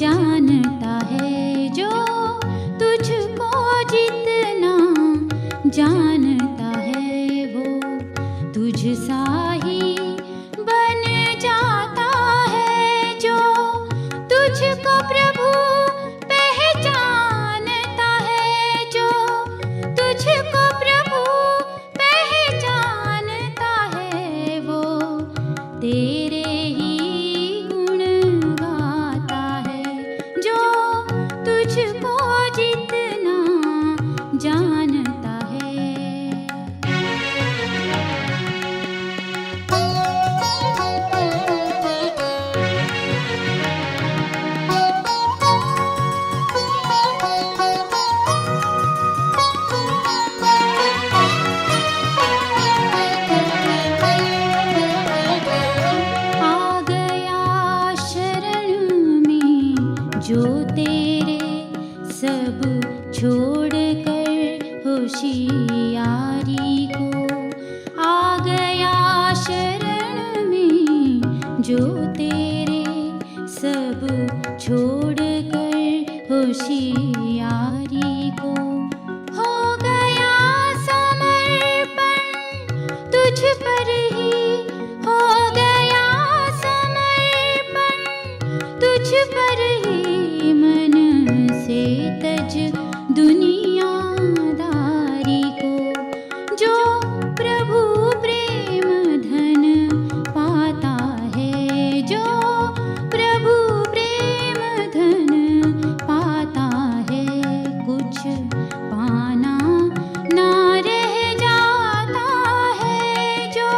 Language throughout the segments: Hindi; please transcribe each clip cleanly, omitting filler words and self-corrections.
जानता है जो तुझको जितना जानता है वो तुझ सा ही बन जाता है। जो तुझको प्रभु पहचानता है, जो तुझको प्रभु पहचानता है वो तेरे ही गुण गाता है। जो तुझको जितना जानता है। आ गया शरण में जो तेरे सब छोड़ कर होशियारी को। आ गया शरण में जो तेरे सब छोड़ कर होशियारी को। हो गया समर्पण तुझ पर ही, हो गया समर्पण तुझ पर ही। मन से तज दुनियादारी को। जो प्रभु प्रेम धन पाता है, जो प्रभु प्रेम धन पाता है, कुछ पाना ना रह जाता है। जो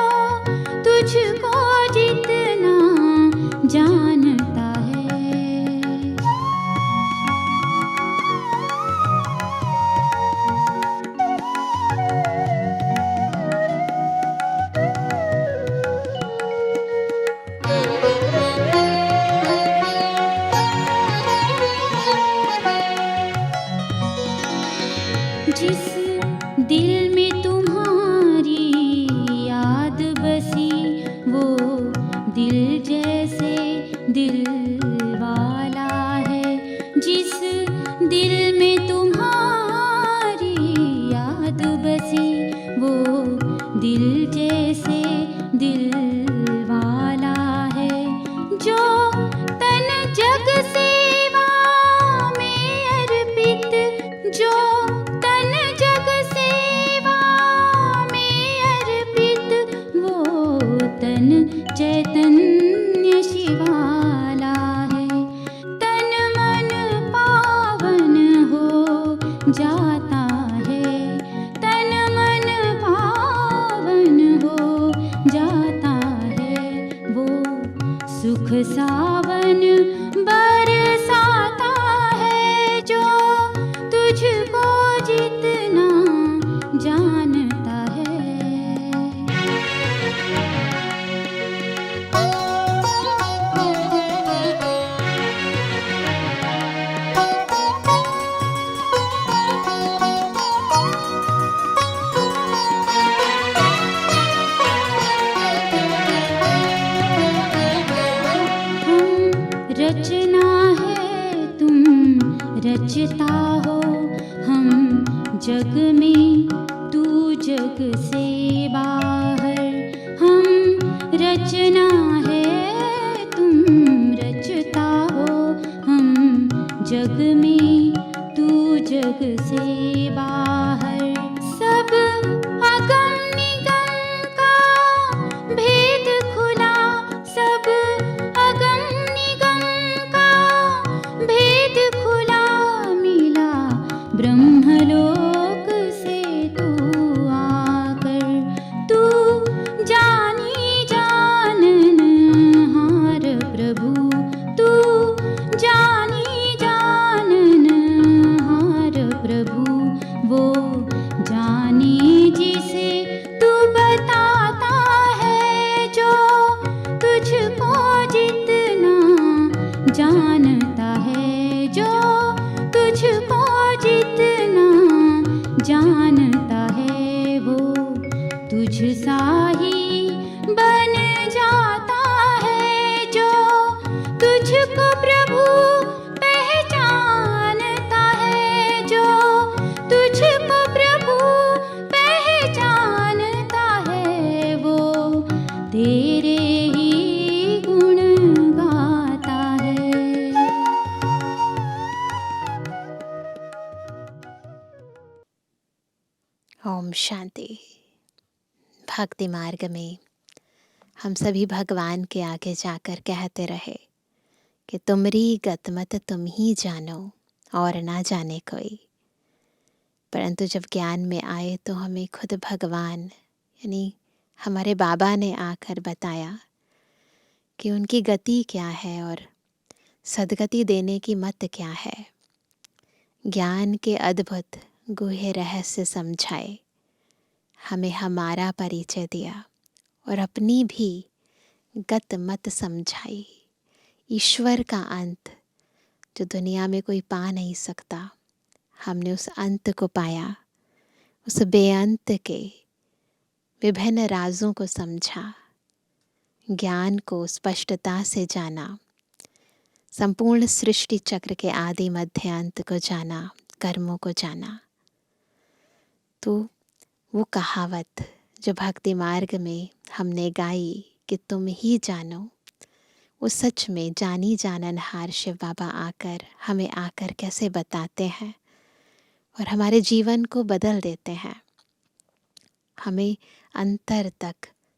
तुझको जितना जानता है। जिस दिल में तुम्हारी याद बसी वो दिल जैसे दिल वाला है। जिस दिल में तुम्हारी याद बसी वो दिल जैसे दिल वाला है। जो तन जग सेवा में अर्पित, जो तन जग सेवा में अर्पित, वो तन चैतन्य शिवाला है। तन मन पावन हो जाता है, तन मन पावन हो जाता है। वो सुख सावन बरसाता है। जो तुझको जितना जानता है। हम रचना है तुम रचता हो, हम जग में तू जग से बाहर। हम रचना है तुम रचता हो, हम जग में तू जग से बाहर। सब अगम निगम का भेद खुला, सब अगम निगम का भेद खुला। मिला ब्रह्मलोक से तू आकर, तू जानी जाननहार प्रभु, तू जानी जाननहार प्रभु। वो जाने जिसे तू बताता है। जो तुझको जितना जानता है, जो तुझको जितना जानता है वो तुझ सा ही बन जाता है। जो तुझको प्रभु शांति। भक्ति मार्ग में हम सभी भगवान के आगे जाकर कहते रहे कि तुमरी गत मत तुम ही जानो और ना जाने कोई। परंतु जब ज्ञान में आए तो हमें खुद भगवान यानी हमारे बाबा ने आकर बताया कि उनकी गति क्या है और सद्गति देने की मत क्या है। ज्ञान के अद्भुत गूढ़ रहस्य समझाए, हमें हमारा परिचय दिया और अपनी भी गत मत समझाई। ईश्वर का अंत जो दुनिया में कोई पा नहीं सकता, हमने उस अंत को पाया। उस बेअंत के विभिन्न राजों को समझा, ज्ञान को स्पष्टता से जाना, संपूर्ण सृष्टि चक्र के आदि मध्य अंत को जाना, कर्मों को जाना। तो वो कहावत जो भक्ति मार्ग में हमने गाई कि तुम ही जानो, वो सच में जानी जाननहार शिव बाबा हमें आकर कैसे बताते हैं और हमारे जीवन को बदल देते हैं। हमें अंतर तक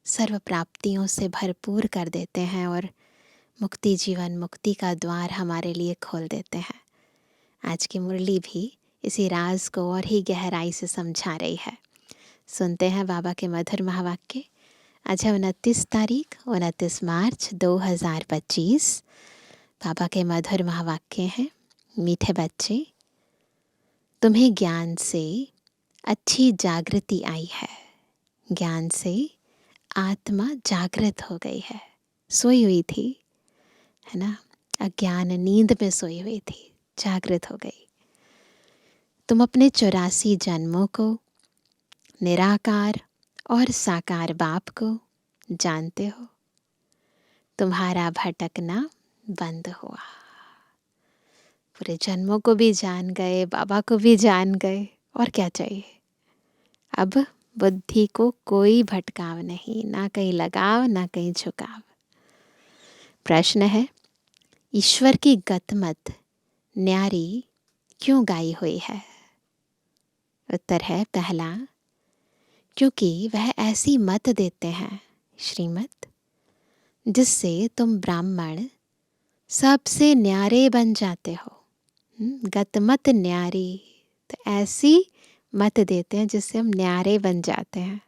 सर्व प्राप्तियों से भरपूर कर देते हैं और मुक्ति जीवन मुक्ति का द्वार हमारे लिए खोल देते हैं। आज की मुरली भी इसी राज को और ही गहराई से समझा रही है। सुनते हैं बाबा के मधुर महावाक्य। आज है 29 मार्च 2025। बाबा के मधुर महावाक्य हैं। मीठे बच्चे, तुम्हें ज्ञान से अच्छी जागृति आई है। ज्ञान से आत्मा जागृत हो गई है। सोई हुई थी, है ना, अज्ञान नींद में सोई हुई थी, जागृत हो गई। तुम अपने 84 जन्मों को, निराकार और साकार बाप को जानते हो। तुम्हारा भटकना बंद हुआ। पूरे जन्मों को भी जान गए, बाबा को भी जान गए, और क्या चाहिए। अब बुद्धि को कोई भटकाव नहीं, ना कहीं लगाव ना कहीं झुकाव। प्रश्न है, ईश्वर की गतमत न्यारी क्यों गाई हुई है? उत्तर है पहला, क्योंकि वह ऐसी मत देते हैं, श्रीमत, जिससे तुम ब्राह्मण सबसे न्यारे बन जाते हो। गतमत न्यारी, तो ऐसी मत देते हैं जिससे हम न्यारे बन जाते हैं।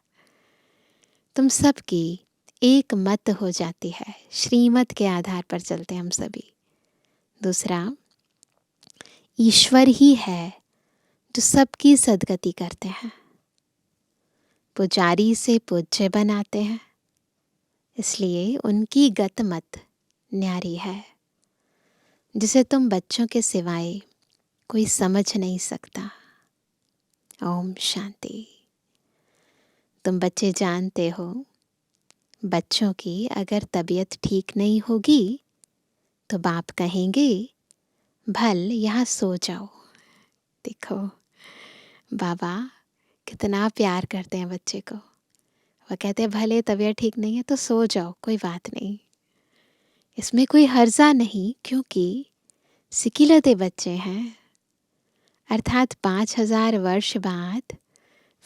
तुम सबकी एक मत हो जाती है, श्रीमत के आधार पर चलते हैं हम सभी। दूसरा, ईश्वर ही है जो सबकी सद्गति करते हैं, पुजारी से पूज्य बनाते हैं, इसलिए उनकी गतमत न्यारी है, जिसे तुम बच्चों के सिवाय कोई समझ नहीं सकता। ओम शांति। तुम बच्चे जानते हो, बच्चों की अगर तबीयत ठीक नहीं होगी तो बाप कहेंगे, भल यहाँ सो जाओ। देखो बाबा कितना प्यार करते हैं बच्चे को। वह कहते हैं भले तबीयत ठीक नहीं है तो सो जाओ, कोई बात नहीं, इसमें कोई हर्जा नहीं, क्योंकि सिकिलते बच्चे हैं। अर्थात 5000 वर्ष बाद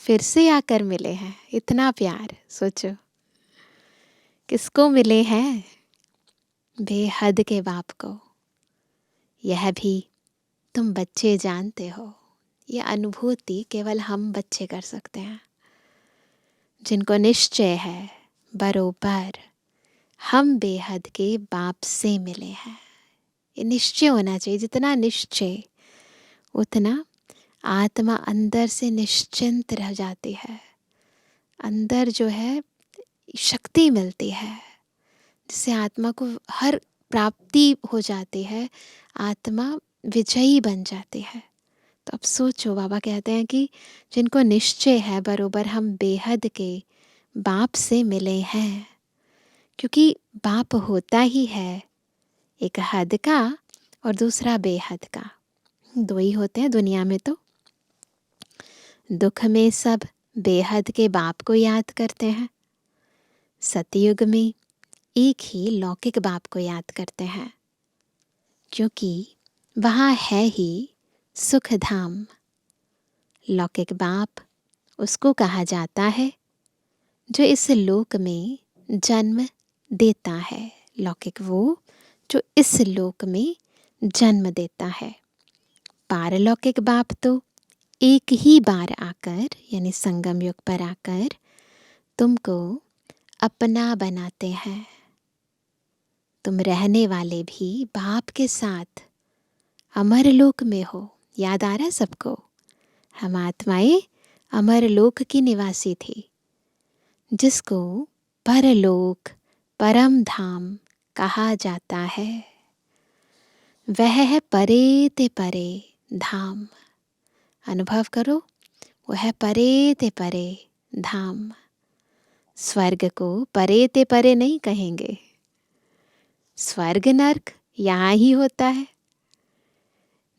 फिर से आकर मिले हैं। इतना प्यार सोचो, किसको मिले हैं? बेहद के बाप को। यह भी तुम बच्चे जानते हो। यह अनुभूति केवल हम बच्चे कर सकते हैं, जिनको निश्चय है बरोबर हम बेहद के बाप से मिले हैं। ये निश्चय होना चाहिए। जितना निश्चय उतना आत्मा अंदर से निश्चिंत रह जाती है। अंदर जो है शक्ति मिलती है, जिससे आत्मा को हर प्राप्ति हो जाती है, आत्मा विजयी बन जाती है। तो अब सोचो, बाबा कहते हैं कि जिनको निश्चय है बरोबर हम बेहद के बाप से मिले हैं, क्योंकि बाप होता ही है एक हद का और दूसरा बेहद का। दो ही होते हैं दुनिया में। तो दुख में सब बेहद के बाप को याद करते हैं, सतयुग में एक ही लौकिक बाप को याद करते हैं, क्योंकि वहाँ है ही सुख धाम। लौकिक बाप उसको कहा जाता है जो इस लोक में जन्म देता है। लौकिक वो जो इस लोक में जन्म देता है। पारलौकिक बाप तो एक ही बार आकर, यानी संगम युग पर आकर तुमको अपना बनाते हैं। तुम रहने वाले भी बाप के साथ अमरलोक में हो। याद आ रहा है सबको? हम आत्माएं अमरलोक की निवासी थी, जिसको परलोक, परम धाम कहा जाता है। वह है परे ते परे धाम। अनुभव करो, वह है परे ते परे धाम। स्वर्ग को परे ते परे नहीं कहेंगे। स्वर्ग नर्क यहाँ ही होता है।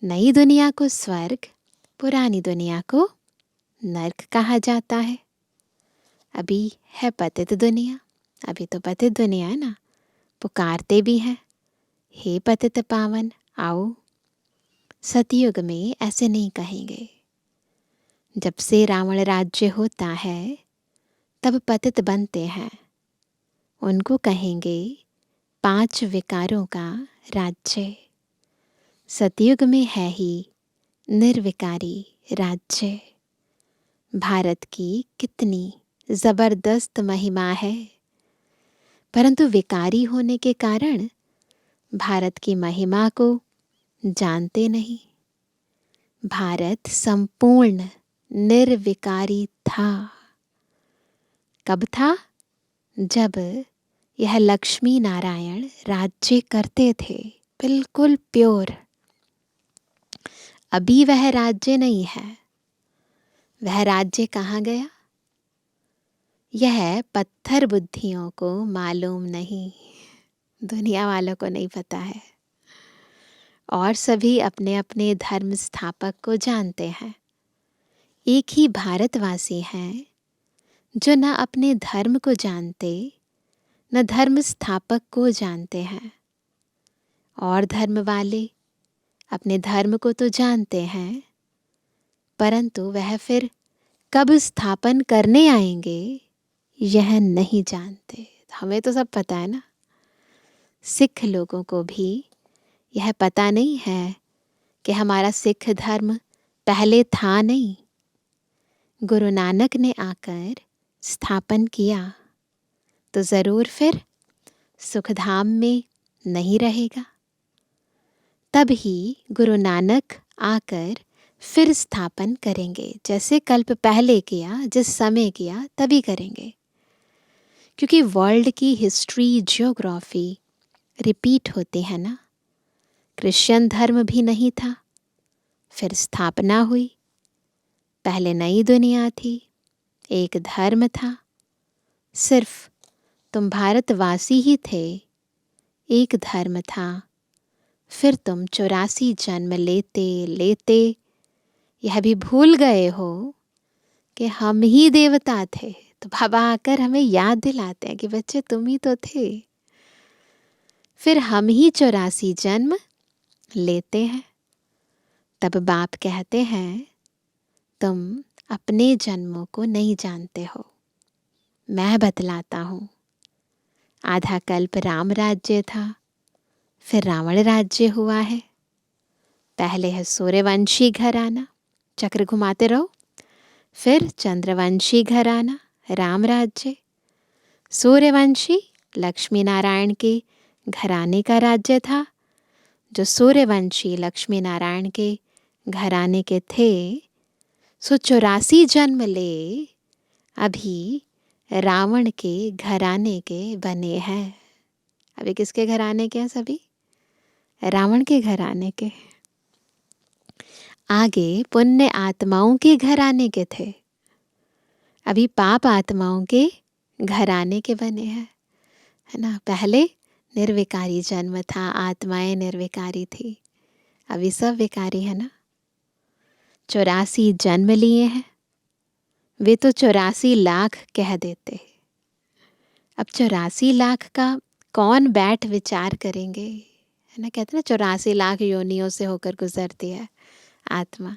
नई दुनिया को स्वर्ग, पुरानी दुनिया को नर्क कहा जाता है। अभी है पतित दुनिया, अभी तो पतित दुनिया है ना। पुकारते भी हैं, हे पतित पावन आओ। सतयुग में ऐसे नहीं कहेंगे। जब से रावण राज्य होता है तब पतित बनते हैं। उनको कहेंगे 5 विकारों का राज्य। सतयुग में है ही निर्विकारी राज्य। भारत की कितनी जबरदस्त महिमा है, परंतु विकारी होने के कारण भारत की महिमा को जानते नहीं। भारत संपूर्ण निर्विकारी था। कब था? जब यह लक्ष्मी नारायण राज्य करते थे, बिल्कुल प्योर। अभी वह राज्य नहीं है। वह राज्य कहाँ गया? यह पत्थर बुद्धियों को मालूम नहीं, दुनिया वालों को नहीं पता है। और सभी अपने अपने धर्म स्थापक को जानते हैं। एक ही भारतवासी हैं जो न अपने धर्म को जानते, न धर्म स्थापक को जानते हैं। और धर्म वाले अपने धर्म को तो जानते हैं, परंतु वह फिर कब स्थापन करने आएंगे यह नहीं जानते। हमें तो सब पता है ना। सिख लोगों को भी यह पता नहीं है कि हमारा सिख धर्म पहले था नहीं। गुरु नानक ने आकर स्थापन किया तो ज़रूर फिर सुखधाम में नहीं रहेगा। तब ही गुरु नानक आकर फिर स्थापन करेंगे। जैसे कल्प पहले किया, जिस समय किया तभी करेंगे। क्योंकि वर्ल्ड की हिस्ट्री, जियोग्राफी रिपीट होती है ना। क्रिश्चियन धर्म भी नहीं था, फिर स्थापना हुई। पहले नई दुनिया थी, एक धर्म था। सिर्फ तुम भारतवासी ही थे, एक धर्म था। फिर तुम 84 जन्म लेते लेते यह भी भूल गए हो कि हम ही देवता थे। तो बाबा आकर हमें याद दिलाते हैं कि बच्चे तुम ही तो थे। फिर हम ही 84 जन्म लेते हैं। तब बाप कहते हैं तुम अपने जन्मों को नहीं जानते हो, मैं बतलाता हूँ। आधा कल्प राम राज्य था, फिर रावण राज्य हुआ है। पहले है सूर्यवंशी घराना, चक्र घुमाते रहो। फिर चंद्रवंशी घराना, राम राज्य। सूर्यवंशी लक्ष्मी नारायण के घराने का राज्य था। जो सूर्यवंशी लक्ष्मी नारायण के घराने के थे, सो 84 जन्म ले अभी रावण के घराने के बने हैं। अभी किसके घराने के हैं सभी? रावण के घराने के। आगे पुण्य आत्माओं के घराने के थे, अभी पाप आत्माओं के घराने के बने हैं, है ना। पहले निर्विकारी जन्म था, आत्माएं निर्विकारी थी, अभी सब विकारी है ना। 84 जन्म लिए हैं, वे तो 84 लाख कह देते। अब 84 लाख का कौन बैठ विचार करेंगे, है ना। कहते ना 84 लाख योनियों से होकर गुजरती है आत्मा।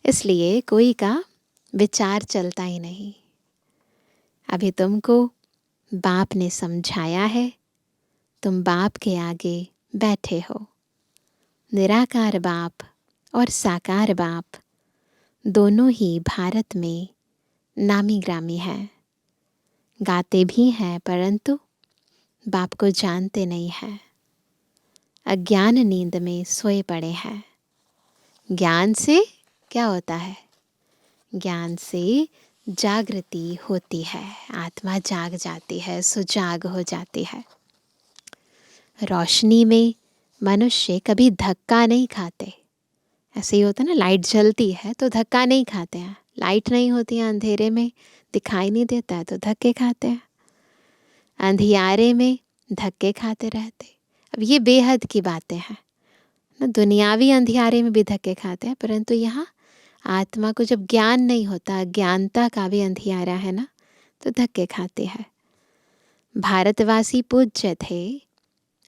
इसलिए कोई का विचार चलता ही नहीं। अभी तुमको बाप ने समझाया है, तुम बाप के आगे बैठे हो। निराकार बाप और साकार बाप दोनों ही भारत में नामी ग्रामी हैं। गाते भी हैं परंतु बाप को जानते नहीं हैं। अज्ञान नींद में सोए पड़े हैं। ज्ञान से क्या होता है? ज्ञान से जागृति होती है, आत्मा जाग जाती है, सुजाग हो जाती है। रोशनी में मनुष्य कभी धक्का नहीं खाते। ऐसे ही होता है ना, लाइट जलती है तो धक्का नहीं खाते हैं। लाइट नहीं होती है, अंधेरे में दिखाई नहीं देता है तो धक्के खाते हैं। अंधियारे में धक्के खाते रहते। अब ये बेहद की बातें हैं ना, दुनियावी अंधियारे में भी धक्के खाते हैं, परंतु यहाँ आत्मा को जब ज्ञान नहीं होता, ज्ञानता का भी अंधियारा है ना, तो धक्के खाते हैं। भारतवासी पूज्य थे,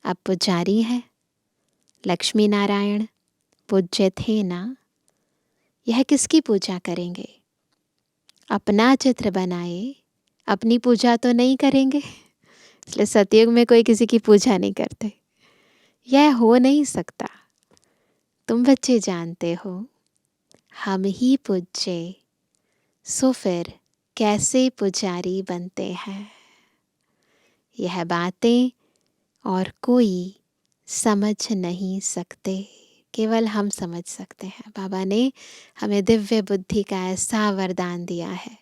अब पुजारी है। लक्ष्मी नारायण पूज्य थे ना, यह किसकी पूजा करेंगे? अपना चित्र बनाए, अपनी पूजा तो नहीं करेंगे। इसलिए सतयुग में कोई किसी की पूजा नहीं करते, यह हो नहीं सकता। तुम बच्चे जानते हो हम ही पूज्य, सो फिर कैसे पुजारी बनते हैं? यह बातें और कोई समझ नहीं सकते, केवल हम समझ सकते हैं। बाबा ने हमें दिव्य बुद्धि का ऐसा वरदान दिया है।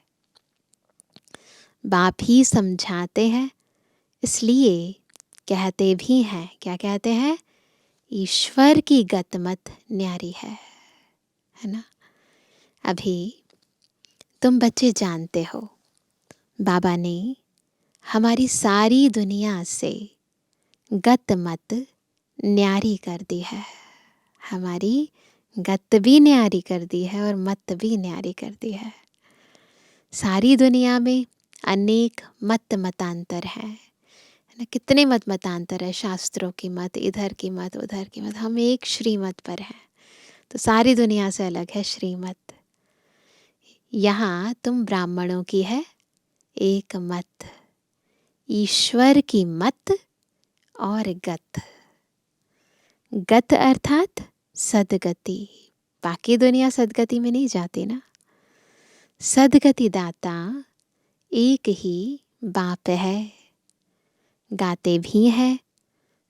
बाप ही समझाते हैं, इसलिए कहते भी हैं, क्या कहते हैं? ईश्वर की गतमत न्यारी है ना। अभी तुम बच्चे जानते हो बाबा ने हमारी सारी दुनिया से गतमत न्यारी कर दी है। हमारी गत भी न्यारी कर दी है और मत भी न्यारी कर दी है। सारी दुनिया में अनेक मतांतर हैं ना, कितने मतांतर है। शास्त्रों की मत, इधर की मत, उधर की मत, हम एक श्रीमत पर हैं। तो सारी दुनिया से अलग है श्रीमत। यहाँ तुम ब्राह्मणों की है एक मत, ईश्वर की मत और गत। गत अर्थात सदगति। बाकी दुनिया सदगति में नहीं जाती ना। सदगति दाता एक ही बाप है। गाते भी है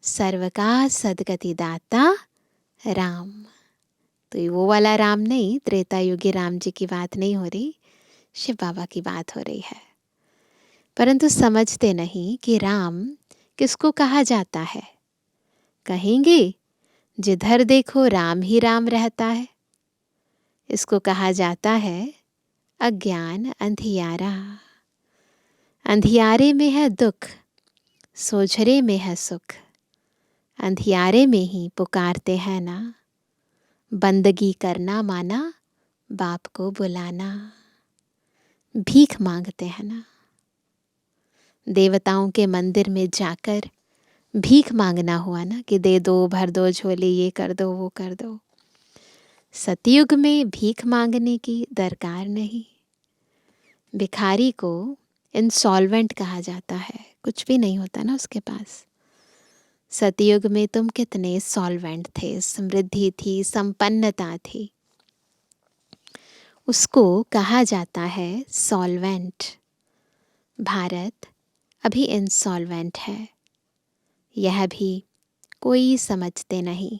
सर्व का सदगति दाता राम। तो ये वो वाला राम नहीं, त्रेता युगी राम जी की बात नहीं हो रही, शिव बाबा की बात हो रही है। परंतु समझते नहीं कि राम किसको कहा जाता है। कहेंगे जिधर देखो राम ही राम रहता है। इसको कहा जाता है अज्ञान अंधियारा। अंधियारे में है दुख, सोझरे में है सुख। अंधियारे में ही पुकारते हैं ना, बंदगी करना माना बाप को बुलाना। भीख मांगते हैं ना, देवताओं के मंदिर में जाकर भीख मांगना हुआ ना, कि दे दो, भर दो झोली, ये कर दो, वो कर दो। सतयुग में भीख मांगने की दरकार नहीं। भिखारी को इंसॉल्वेंट कहा जाता है, कुछ भी नहीं होता ना उसके पास। सतयुग में तुम कितने सॉल्वेंट थे, समृद्धि थी, संपन्नता थी, उसको कहा जाता है सॉल्वेंट। भारत अभी इंसॉल्वेंट है, यह भी कोई समझते नहीं।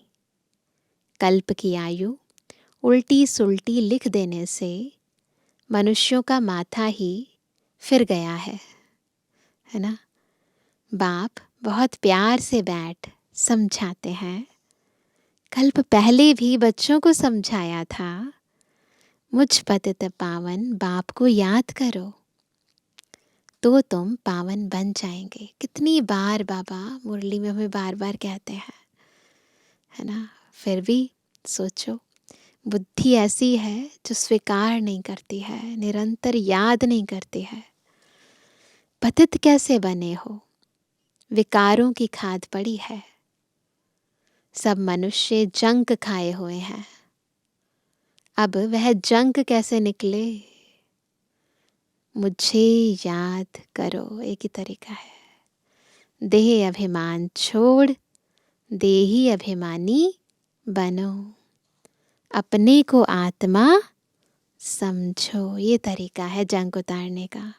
कल्प की आयु उल्टी सुल्टी लिख देने से मनुष्यों का माथा ही फिर गया है ना। बाप बहुत प्यार से बैठ समझाते हैं। कल्प पहले भी बच्चों को समझाया था, मुझ पतित पावन बाप को याद करो तो तुम पावन बन जाएंगे। कितनी बार बाबा मुरली में हमें बार बार कहते हैं, है ना। फिर भी सोचो, बुद्धि ऐसी है जो स्वीकार नहीं करती है, निरंतर याद नहीं करती है। पतित कैसे बने हो? विकारों की खाद पड़ी है। सब मनुष्य जंक खाए हुए हैं। अब वह जंक कैसे निकले? मुझे याद करो, एक ही तरीका है। देह अभिमान छोड़ देही अभिमानी बनो, अपने को आत्मा समझो, ये तरीका है जंग उतारने का।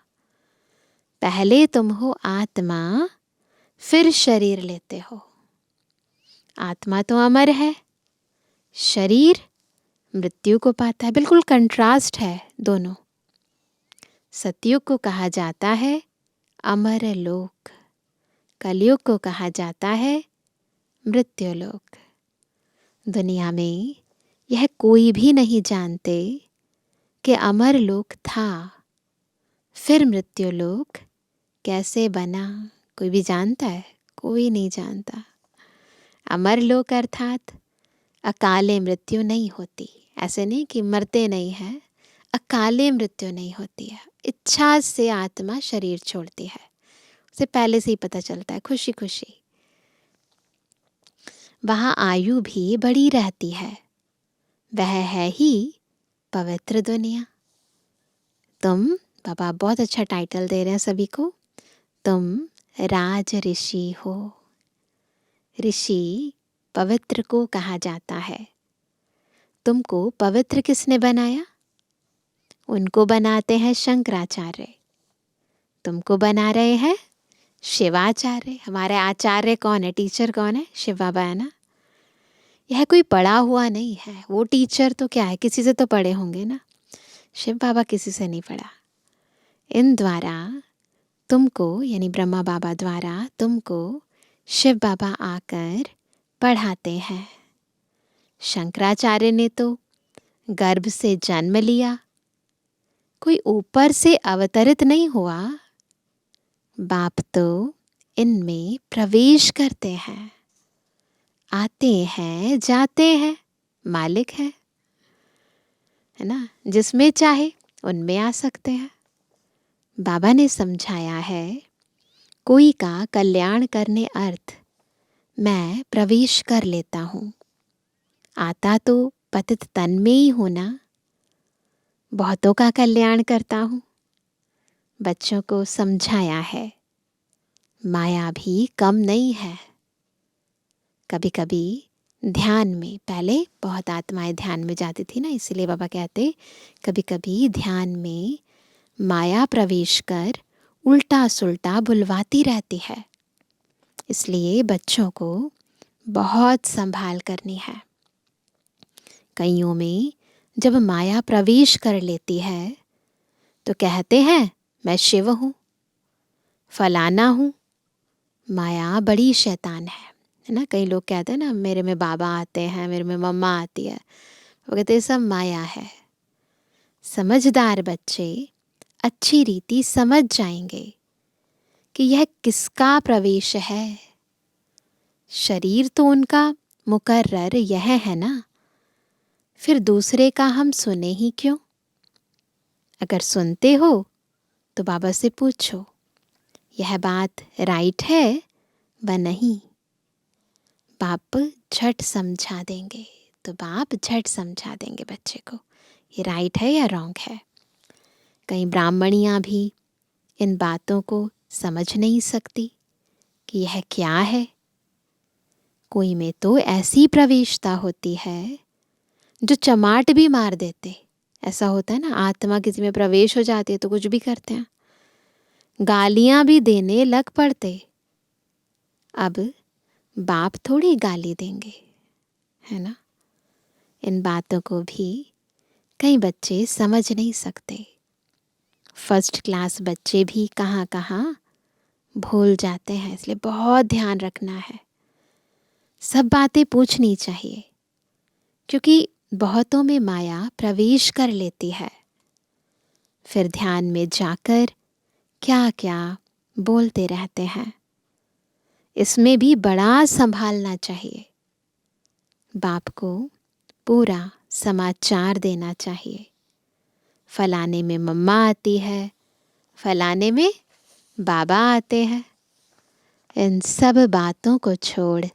पहले तुम हो आत्मा, फिर शरीर लेते हो। आत्मा तो अमर है, शरीर मृत्यु को पाता है। बिल्कुल कंट्रास्ट है दोनों। सतयुग को कहा जाता है अमर लोक, कलयुग को कहा जाता है मृत्यु लोक। दुनिया में यह कोई भी नहीं जानते कि अमर लोक था, फिर मृत्यु लोक कैसे बना। कोई भी जानता है? कोई नहीं जानता। अमर लोक अर्थात अकाले मृत्यु नहीं होती। ऐसे नहीं कि मरते नहीं हैं, अकाले मृत्यु नहीं होती है। इच्छा से आत्मा शरीर छोड़ती है, उसे पहले से ही पता चलता है, खुशी खुशी। वहाँ आयु भी बड़ी रहती है, वह है ही पवित्र दुनिया। तुम, बाबा बहुत अच्छा टाइटल दे रहे हैं सभी को, तुम राज ऋषि हो। ऋषि पवित्र को कहा जाता है। तुमको पवित्र किसने बनाया? उनको बनाते हैं शंकराचार्य। तुमको बना रहे हैं शिवाचार्य। हमारे आचार्य कौन है? टीचर कौन है? शिव बाबा है ना। यह कोई पढ़ा हुआ नहीं है। वो टीचर तो क्या है, किसी से तो पढ़े होंगे ना। शिव बाबा किसी से नहीं पढ़ा। इन द्वारा तुमको, यानी ब्रह्मा बाबा द्वारा तुमको शिव बाबा आकर पढ़ाते हैं। शंकराचार्य ने तो गर्भ से जन्म लिया, कोई ऊपर से अवतरित नहीं हुआ। बाप तो इनमें प्रवेश करते हैं, आते हैं जाते हैं, मालिक है ना। जिसमें चाहे उनमें आ सकते हैं। बाबा ने समझाया है, कोई का कल्याण करने अर्थ मैं प्रवेश कर लेता हूँ। आता तो पतित तन में ही होना, बहुतों का कल्याण करता हूँ। बच्चों को समझाया है, माया भी कम नहीं है। कभी कभी ध्यान में, पहले बहुत आत्माएं ध्यान में जाती थी ना, इसलिए बाबा कहते कभी कभी ध्यान में माया प्रवेश कर उल्टा सुल्टा बुलवाती रहती है। इसलिए बच्चों को बहुत संभाल करनी है। कईयों में जब माया प्रवेश कर लेती है तो कहते हैं मैं शिव हूँ, फलाना हूँ। माया बड़ी शैतान है ना। कई लोग कहते हैं ना, मेरे में बाबा आते हैं, मेरे में मम्मा आती है। वो कहते हैं सब माया है। समझदार बच्चे अच्छी रीति समझ जाएंगे कि यह किसका प्रवेश है। शरीर तो उनका मुकर्रर यह है ना, फिर दूसरे का हम सुने ही क्यों। अगर सुनते हो तो बाबा से पूछो, यह बात राइट है व नहीं। बाप झट समझा देंगे। तो बाप झट समझा देंगे बच्चे को, ये राइट है या रॉन्ग है। कई ब्राह्मणियाँ भी इन बातों को समझ नहीं सकती कि यह क्या है। कोई में तो ऐसी प्रवेशता होती है जो चमाट भी मार देते। ऐसा होता है ना, आत्मा किसी में प्रवेश हो जाती है तो कुछ भी करते हैं, गालियां भी देने लग पड़ते। अब बाप थोड़ी गाली देंगे, है ना। इन बातों को भी कई बच्चे समझ नहीं सकते। फर्स्ट क्लास बच्चे भी कहाँ कहाँ भूल जाते हैं। इसलिए बहुत ध्यान रखना है, सब बातें पूछनी चाहिए, क्योंकि बहुतों में माया प्रवेश कर लेती है। फिर ध्यान में जाकर क्या क्या बोलते रहते हैं। इसमें भी बड़ा संभालना चाहिए। बाप को पूरा समाचार देना चाहिए। फलाने में मम्मा आती है, फलाने में बाबा आते हैं। इन सब बातों को छोड़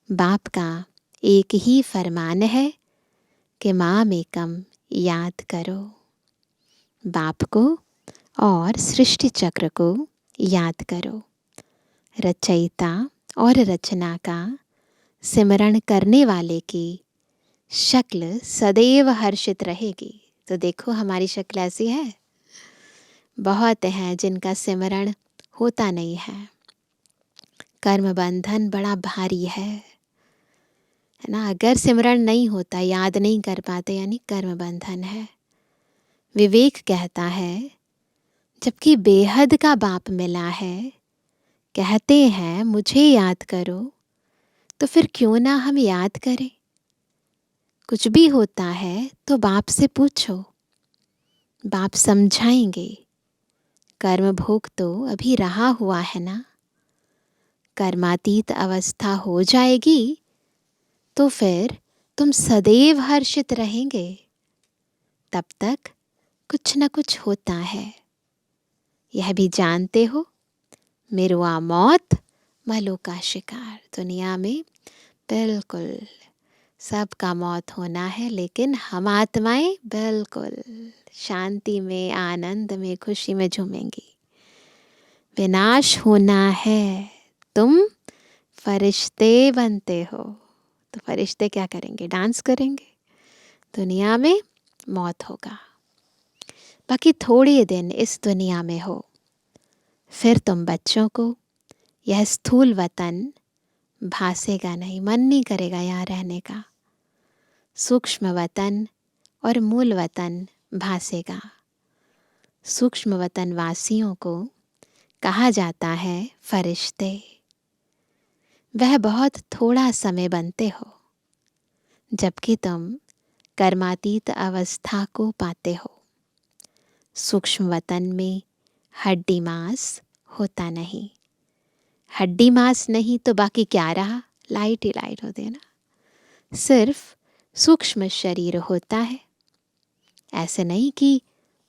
बाप का एक ही फरमान है कि माम एकम याद करो। बाप को और सृष्टि चक्र को याद करो। रचयिता और रचना का सिमरण करने वाले की शक्ल सदैव हर्षित रहेगी। तो देखो हमारी शक्ल ऐसी है। बहुत हैं जिनका सिमरण होता नहीं है। कर्म बंधन बड़ा भारी है ना। अगर सिमरण नहीं होता, याद नहीं कर पाते, यानी कर्म बंधन है। विवेक कहता है जबकि बेहद का बाप मिला है, कहते हैं मुझे याद करो, तो फिर क्यों ना हम याद करें। कुछ भी होता है तो बाप से पूछो, बाप समझाएंगे। कर्म भोग तो अभी रहा हुआ है ना। कर्मातीत अवस्था हो जाएगी तो फिर तुम सदैव हर्षित रहेंगे। तब तक कुछ न कुछ होता है। यह भी जानते हो, मिरुआ मौत मलों का शिकार। दुनिया में बिल्कुल सबका मौत होना है, लेकिन हम आत्माएं बिल्कुल शांति में, आनंद में, खुशी में झूमेंगी। विनाश होना है, तुम फरिश्ते बनते हो। तो फरिश्ते क्या करेंगे? डांस करेंगे। दुनिया में मौत होगा, बाकी थोड़े दिन इस दुनिया में हो, फिर तुम बच्चों को यह स्थूल वतन भासेगा नहीं, मन नहीं करेगा यहाँ रहने का। सूक्ष्म वतन और मूल वतन भासेगा। सूक्ष्म वतन वासियों को कहा जाता है फरिश्ते। वह बहुत थोड़ा समय बनते हो, जबकि तुम कर्मातीत अवस्था को पाते हो। सूक्ष्म वतन में हड्डी मांस होता नहीं। हड्डी मांस नहीं तो बाकी क्या रहा? लाइट ही लाइट होते हैं ना। सिर्फ सूक्ष्म शरीर होता है। ऐसे नहीं कि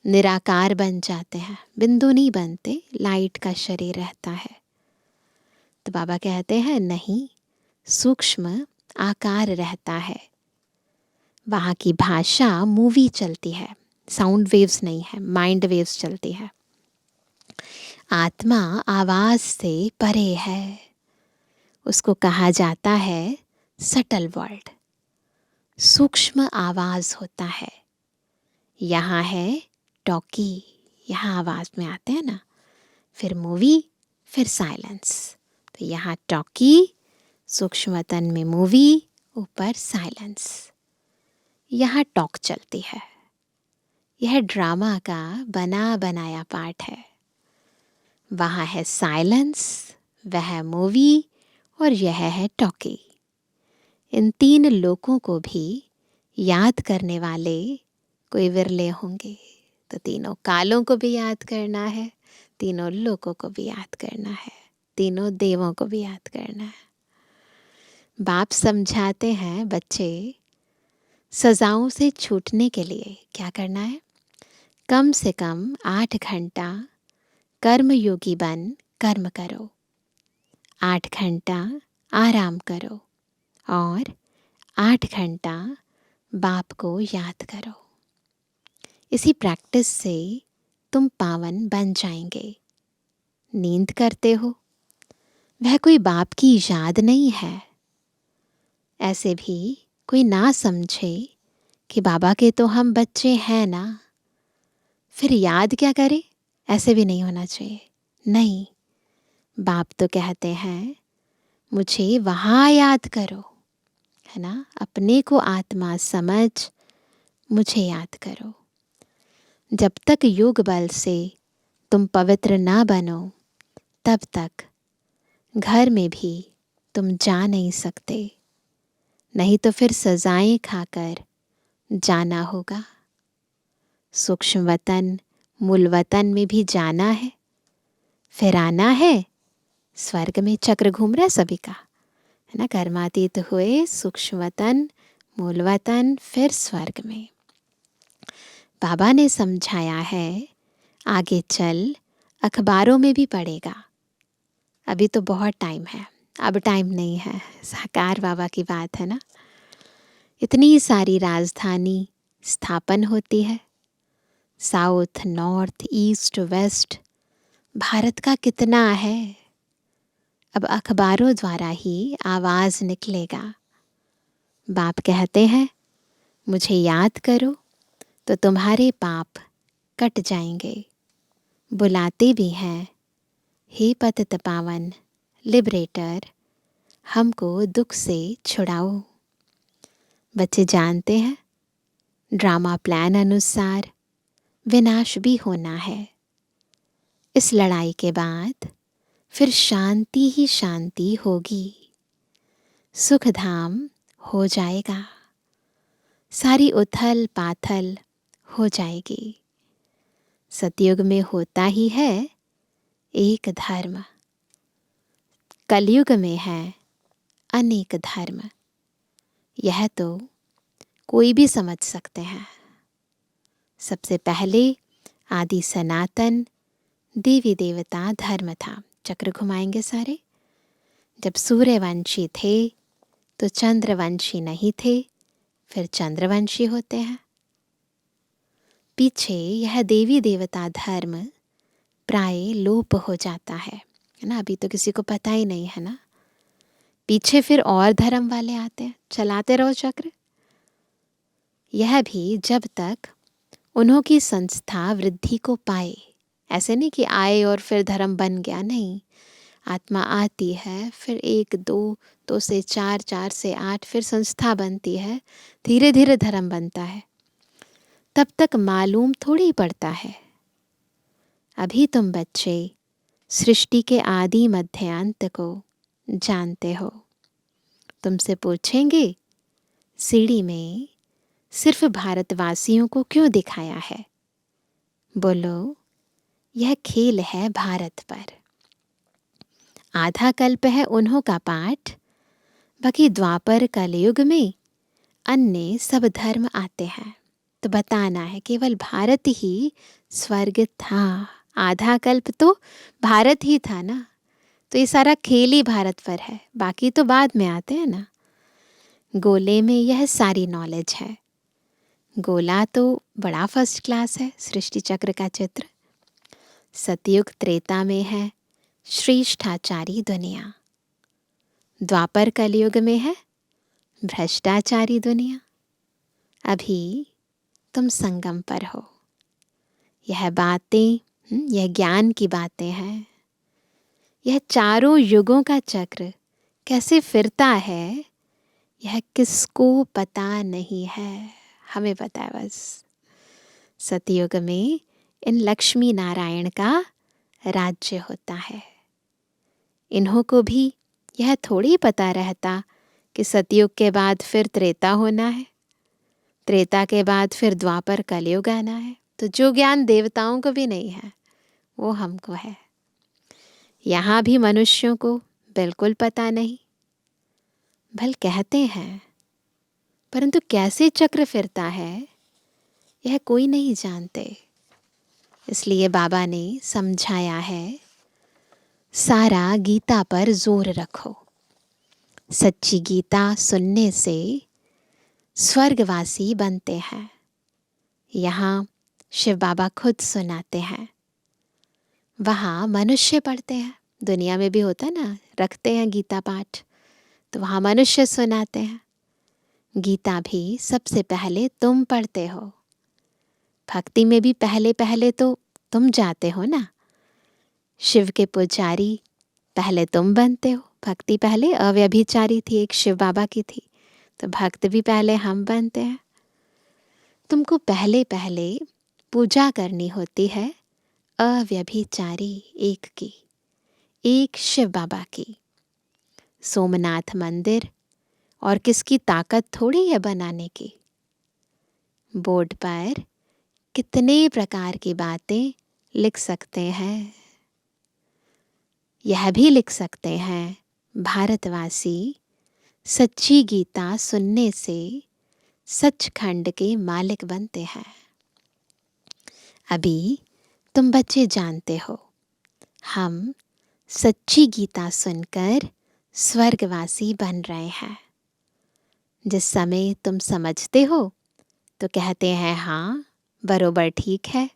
निराकार बन जाते हैं, बिंदु नहीं बनते, लाइट का शरीर रहता है। तो बाबा कहते हैं नहीं, सूक्ष्म आकार रहता है। वहाँ की भाषा मूवी चलती है, साउंड वेव्स नहीं है, माइंड वेव्स चलती है। आत्मा आवाज से परे है, उसको कहा जाता है सटल वर्ल्ड। सूक्ष्म आवाज होता है। यहाँ है टॉकी, यहाँ आवाज में आते हैं ना, फिर मूवी, फिर साइलेंस। तो यहाँ टॉकी, सूक्ष्म वतन में मूवी, ऊपर साइलेंस। यहाँ टॉक चलती है। यह ड्रामा का बना बनाया पार्ट है। वहाँ है साइलेंस, वह मूवी, और यह है टॉकी। इन तीन लोगों को भी याद करने वाले कोई विरले होंगे। तो तीनों कालों को भी याद करना है, तीनों लोगों को भी याद करना है, तीनों देवों को भी याद करना है। बाप समझाते हैं बच्चे, सजाओं से छूटने के लिए क्या करना है? कम से कम 8 घंटा कर्म योगी बन कर्म करो, 8 घंटा आराम करो, और 8 घंटा बाप को याद करो। इसी प्रैक्टिस से तुम पावन बन जाएंगे। नींद करते हो, वह कोई बाप की याद नहीं है। ऐसे भी कोई ना समझे कि बाबा के तो हम बच्चे हैं ना, फिर याद क्या करें, ऐसे भी नहीं होना चाहिए। नहीं, बाप तो कहते हैं मुझे वहाँ याद करो, है ना। अपने को आत्मा समझ मुझे याद करो। जब तक योग बल से तुम पवित्र ना बनो, तब तक घर में भी तुम जा नहीं सकते। नहीं तो फिर सजाएं खाकर जाना होगा। सूक्ष्म वतन, मूल वतन में भी जाना है, फिर आना है स्वर्ग में। चक्र घूम रहा है सभी का, है ना। कर्मातीत हुए, सूक्ष्म वतन, मूल वतन, फिर स्वर्ग में। बाबा ने समझाया है, आगे चल अखबारों में भी पढ़ेगा। अभी तो बहुत टाइम है, अब टाइम नहीं है। साकार बाबा की बात है ना। इतनी सारी राजधानी स्थापन होती है, south, north, east, west, Bharat का कितना है, अब अखबारों द्वारा ही आवाज़ निकलेगा। बाप कहते हैं, मुझे याद करो तो तुम्हारे पाप कट जाएंगे। बुलाते भी हैं, हे पतित पावन लिबरेटर, हमको दुख से छुड़ाओ। बच्चे जानते हैं, ड्रामा प्लान अनुसार विनाश भी होना है। इस लड़ाई के बाद फिर शांति ही शांति होगी, सुख धाम हो जाएगा, सारी उथल पाथल हो जाएगी। सतयुग में होता ही है एक धर्म, कलयुग में है अनेक धर्म। यह तो कोई भी समझ सकते हैं। सबसे पहले आदि सनातन देवी देवता धर्म था। चक्र घुमाएंगे सारे। जब सूर्यवंशी थे तो चंद्रवंशी नहीं थे, फिर चंद्रवंशी होते हैं। पीछे यह देवी देवता धर्म प्राय लोप हो जाता है ना। अभी तो किसी को पता ही नहीं है ना। पीछे फिर और धर्म वाले आते हैं, चलाते रहो चक्र। यह भी जब तक उन्हों की संस्था वृद्धि को पाए, ऐसे नहीं कि आए और फिर धर्म बन गया, नहीं। आत्मा आती है, फिर 1 2 2 से 4 4 से 8 फिर संस्था बनती है, धीरे धीरे धर्म बनता है। तब तक मालूम थोड़ी पड़ता है। अभी तुम बच्चे सृष्टि के आदि मध्य अंत को जानते हो। तुमसे पूछेंगे, सीढ़ी में सिर्फ भारतवासियों को क्यों दिखाया है? बोलो, यह खेल है भारत पर। आधा कल्प है उन्हों का पाठ, बाकी द्वापर कलयुग में अन्य सब धर्म आते हैं। तो बताना है केवल भारत ही स्वर्ग था। आधा कल्प तो भारत ही था ना। तो ये सारा खेल ही भारत पर है, बाकी तो बाद में आते हैं ना। गोले में यह सारी नॉलेज है। गोला तो बड़ा फर्स्ट क्लास है, सृष्टि चक्र का चित्र। सतयुग त्रेता में है श्रेष्ठाचारी दुनिया, द्वापर कलयुग में है भ्रष्टाचारी दुनिया। अभी तुम संगम पर हो। यह बातें, यह ज्ञान की बातें हैं। यह चारों युगों का चक्र कैसे फिरता है, यह किसको पता नहीं है, हमें पता है बस। सतयुग में इन लक्ष्मी नारायण का राज्य होता है। इन्हों को भी यह थोड़ी पता रहता कि सतयुग के बाद फिर त्रेता होना है, त्रेता के बाद फिर द्वापर कलयुग आना है। तो जो ज्ञान देवताओं को भी नहीं है वो हमको है। यहाँ भी मनुष्यों को बिल्कुल पता नहीं। भल कहते हैं, परंतु कैसे चक्र फिरता है यह कोई नहीं जानते। इसलिए बाबा ने समझाया है, सारा गीता पर जोर रखो। सच्ची गीता सुनने से स्वर्गवासी बनते हैं। यहाँ शिव बाबा खुद सुनाते हैं, वहाँ मनुष्य पढ़ते हैं। दुनिया में भी होता है ना, रखते हैं गीता पाठ, तो वहाँ मनुष्य सुनाते हैं। गीता भी सबसे पहले तुम पढ़ते हो। भक्ति में भी पहले पहले तो तुम जाते हो ना। शिव के पुजारी पहले तुम बनते हो। भक्ति पहले अव्यभिचारी थी, एक शिव बाबा की थी, तो भक्त भी पहले हम बनते हैं। तुमको पहले पहले पूजा करनी होती है अव्यभिचारी एक की, एक शिव बाबा की। सोमनाथ मंदिर और किसकी ताकत थोड़ी है बनाने की। बोर्ड पर कितने प्रकार की बातें लिख सकते हैं। यह भी लिख सकते हैं, भारतवासी सच्ची गीता सुनने से सचखंड के मालिक बनते हैं। अभी तुम बच्चे जानते हो, हम सच्ची गीता सुनकर स्वर्गवासी बन रहे हैं। जिस समय तुम समझते हो तो कहते हैं हाँ बरोबर ठीक है,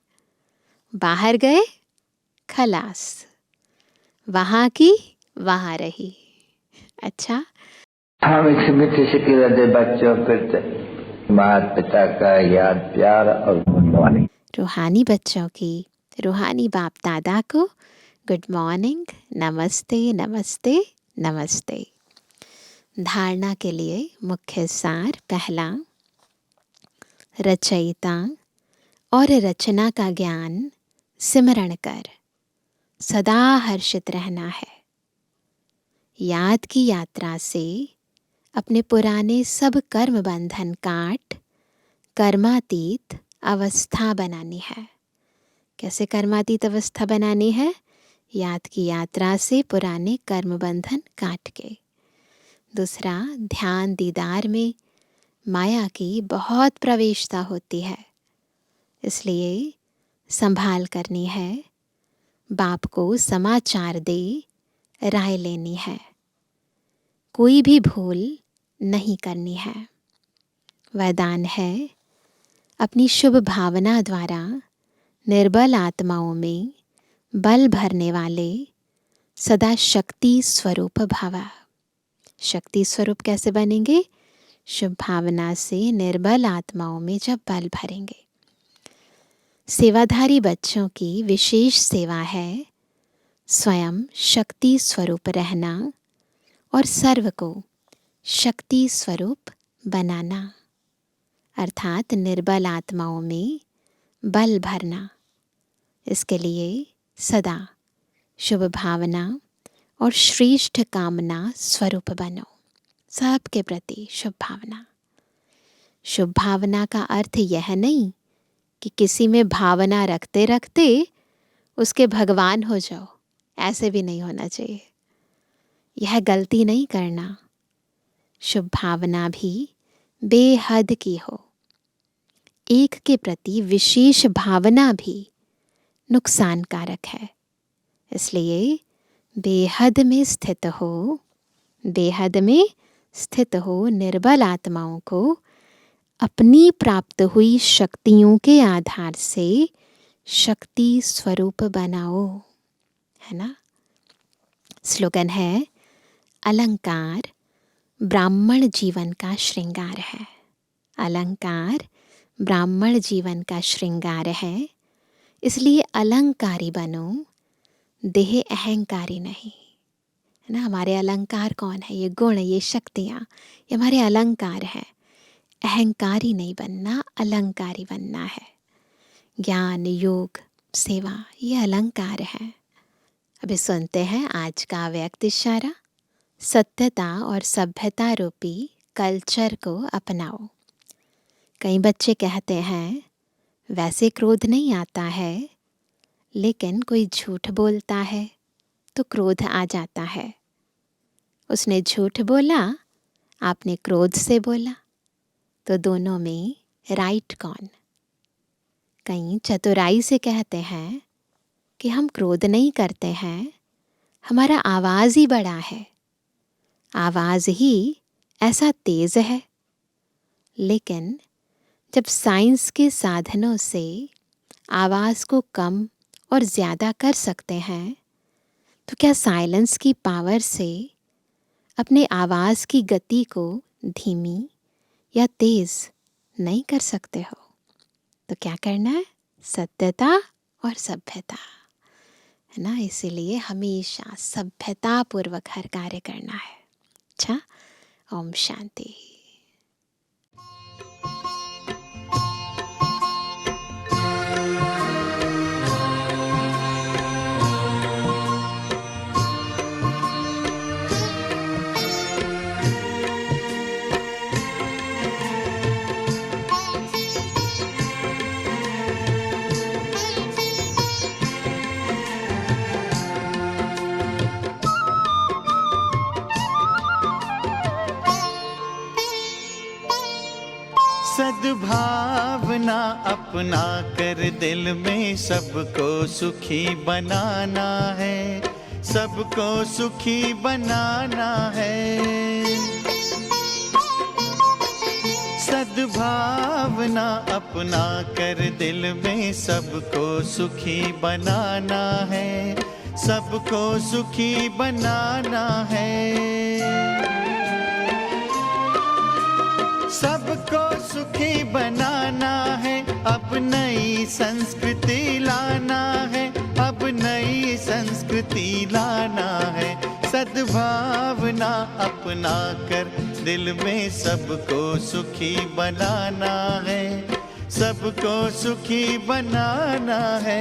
बाहर गए, खलास, वहाँ की वहाँ रही। अच्छा, हम इस मीठी सिकिलते बच्चों फिर माता पिता का याद प्यार और गुड मॉर्निंग। रूहानी बच्चों की, रूहानी बाप दादा को गुड मॉर्निंग, नमस्ते नमस्ते नमस्ते। धारणा के लिए मुख्य सार। पहला, रचयिता और रचना का ज्ञान सिमरण कर सदा हर्षित रहना है। याद की यात्रा से अपने पुराने सब कर्म बंधन काट कर्मातीत अवस्था बनानी है। कैसे कर्मातीत अवस्था बनानी है? याद की यात्रा से पुराने कर्म बंधन काट के। दूसरा, ध्यान दीदार में माया की बहुत प्रवेशता होती है, इसलिए संभाल करनी है। बाप को समाचार दे राय लेनी है, कोई भी भूल नहीं करनी है। वरदान है, अपनी शुभ भावना द्वारा निर्बल आत्माओं में बल भरने वाले सदा शक्ति स्वरूप भवा। शक्ति स्वरूप कैसे बनेंगे? शुभ भावना से निर्बल आत्माओं में जब बल भरेंगे। सेवाधारी बच्चों की विशेष सेवा है स्वयं शक्ति स्वरूप रहना और सर्व को शक्ति स्वरूप बनाना, अर्थात निर्बल आत्माओं में बल भरना। इसके लिए सदा शुभ भावना और श्रेष्ठ कामना स्वरूप बनो। सबके प्रति शुभ भावना। शुभ भावना का अर्थ यह नहीं कि किसी में भावना रखते रखते उसके भगवान हो जाओ, ऐसे भी नहीं होना चाहिए। यह गलती नहीं करना। शुभ भावना भी बेहद की हो। एक के प्रति विशेष भावना भी नुकसानकारक है, इसलिए बेहद में स्थित हो, बेहद में स्थित हो निर्बल आत्माओं को अपनी प्राप्त हुई शक्तियों के आधार से शक्ति स्वरूप बनाओ, है ना। स्लोगन है, अलंकार ब्राह्मण जीवन का श्रृंगार है। अलंकार ब्राह्मण जीवन का श्रृंगार है, इसलिए अलंकारी बनो, देह अहंकारी नहीं, है ना। हमारे अलंकार कौन है? ये गुण, ये शक्तियाँ, ये हमारे अलंकार हैं। अहंकारी नहीं बनना, अलंकारी बनना है। ज्ञान, योग, सेवा, ये अलंकार है। अभी सुनते हैं आज का व्यक्त इशारा। सत्यता और सभ्यता रूपी कल्चर को अपनाओ। कई बच्चे कहते हैं वैसे क्रोध नहीं आता है, लेकिन कोई झूठ बोलता है तो क्रोध आ जाता है। उसने झूठ बोला, आपने क्रोध से बोला, तो दोनों में राइट कौन? कई चतुराई से कहते हैं कि हम क्रोध नहीं करते हैं, हमारा आवाज़ ही बड़ा है, आवाज़ ही ऐसा तेज़ है। लेकिन जब साइंस के साधनों से आवाज़ को कम और ज़्यादा कर सकते हैं, तो क्या साइलेंस की पावर से अपने आवाज़ की गति को धीमी या तेज़ नहीं कर सकते हो? तो क्या करना है? सत्यता और सभ्यता, है ना। इसीलिए हमेशा सभ्यता पूर्वक हर कार्य करना है। अच्छा, ओम शांति। सद्भावना अपना कर दिल में सबको सुखी बनाना है, सबको सुखी बनाना है। सद्भावना अपना कर दिल में सबको सुखी बनाना है, सबको सुखी बनाना है। सबको सुखी बनाना है, अब नई संस्कृति लाना है, अब नई संस्कृति लाना है। सद्भावना अपना कर दिल में सबको सुखी बनाना है, सबको सुखी बनाना है।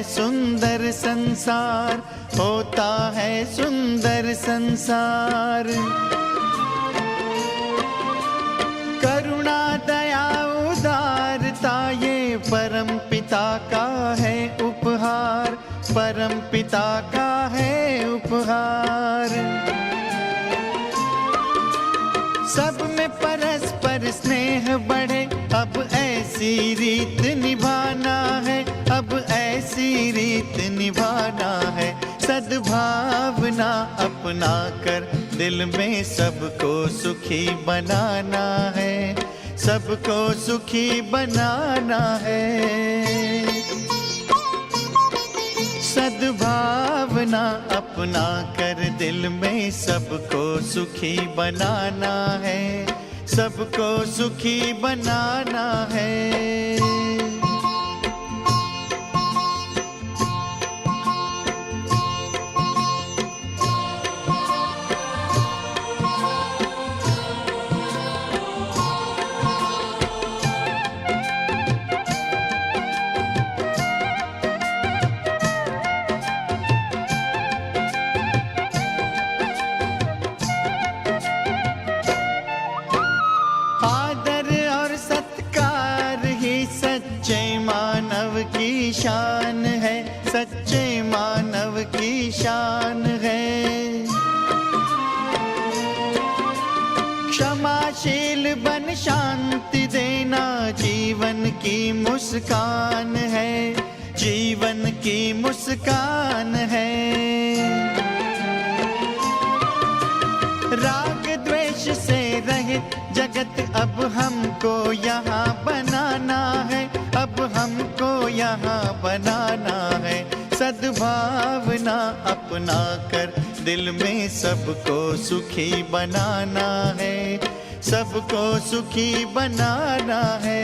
सुंदर संसार होता है, सुंदर संसार। करुणा दया उदारता ये परम पिता का है उपहार, परम पिता का है उपहार। सब में परस्पर स्नेह बढ़े, अब ऐसी रीत निभाना है, अब ऐसी रीत निभाना है। सद्भावना अपना कर दिल में सबको सुखी बनाना है, सबको सुखी बनाना है। सद्भावना अपना कर दिल में सबको सुखी बनाना है, सबको सुखी बनाना है। शान है, सच्चे मानव की शान है। क्षमाशील बन शांति देना जीवन की मुस्कान है, जीवन की मुस्कान है। राग द्वेष से रहित जगत अब हमको यहाँ बनाना है, अब हमको यहाँ बनाना है। सद्भावना अपना कर दिल में सबको सुखी बनाना है, सबको सुखी बनाना है।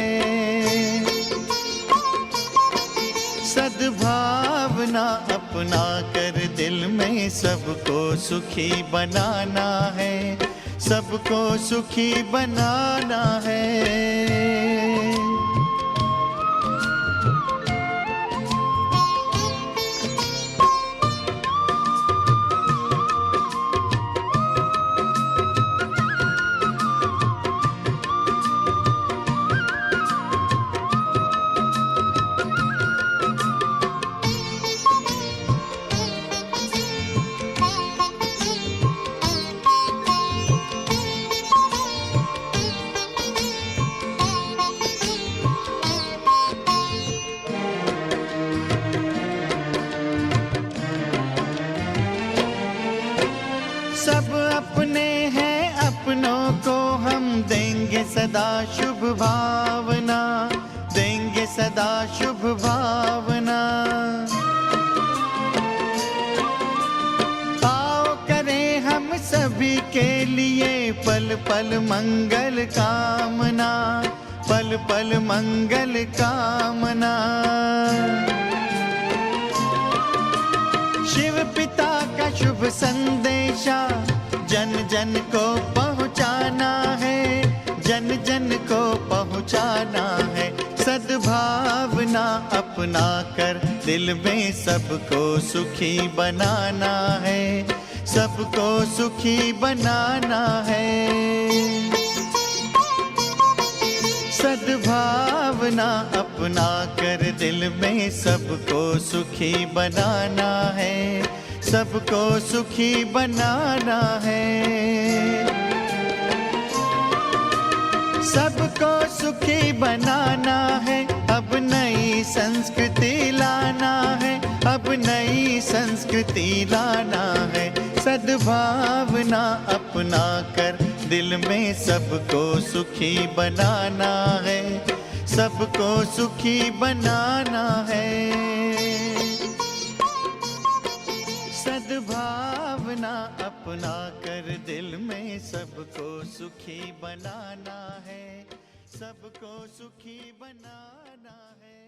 सद्भावना अपना कर दिल में सबको सुखी बनाना है, सबको सुखी बनाना है। सब अपने हैं, अपनों को हम देंगे सदा शुभ भावना, देंगे सदा शुभ भावना। आओ करें हम सभी के लिए पल पल मंगल कामना, पल पल मंगल कामना। शिव पिता का शुभ संदेशा जन जन को पहुंचाना है, जन जन को पहुंचाना है। सद्भावना अपना कर दिल में सबको सुखी बनाना है, सबको सुखी बनाना है। सद्भावना अपना कर दिल में सबको सुखी बनाना है, सबको सुखी बनाना है। सबको सुखी बनाना है, अब नई संस्कृति लाना है, अब नई संस्कृति लाना है। सद्भावना अपना कर दिल में सबको सुखी बनाना है, सबको सुखी बनाना है। सद्भावना अपना कर दिल में सबको सुखी बनाना है, सबको सुखी बनाना है।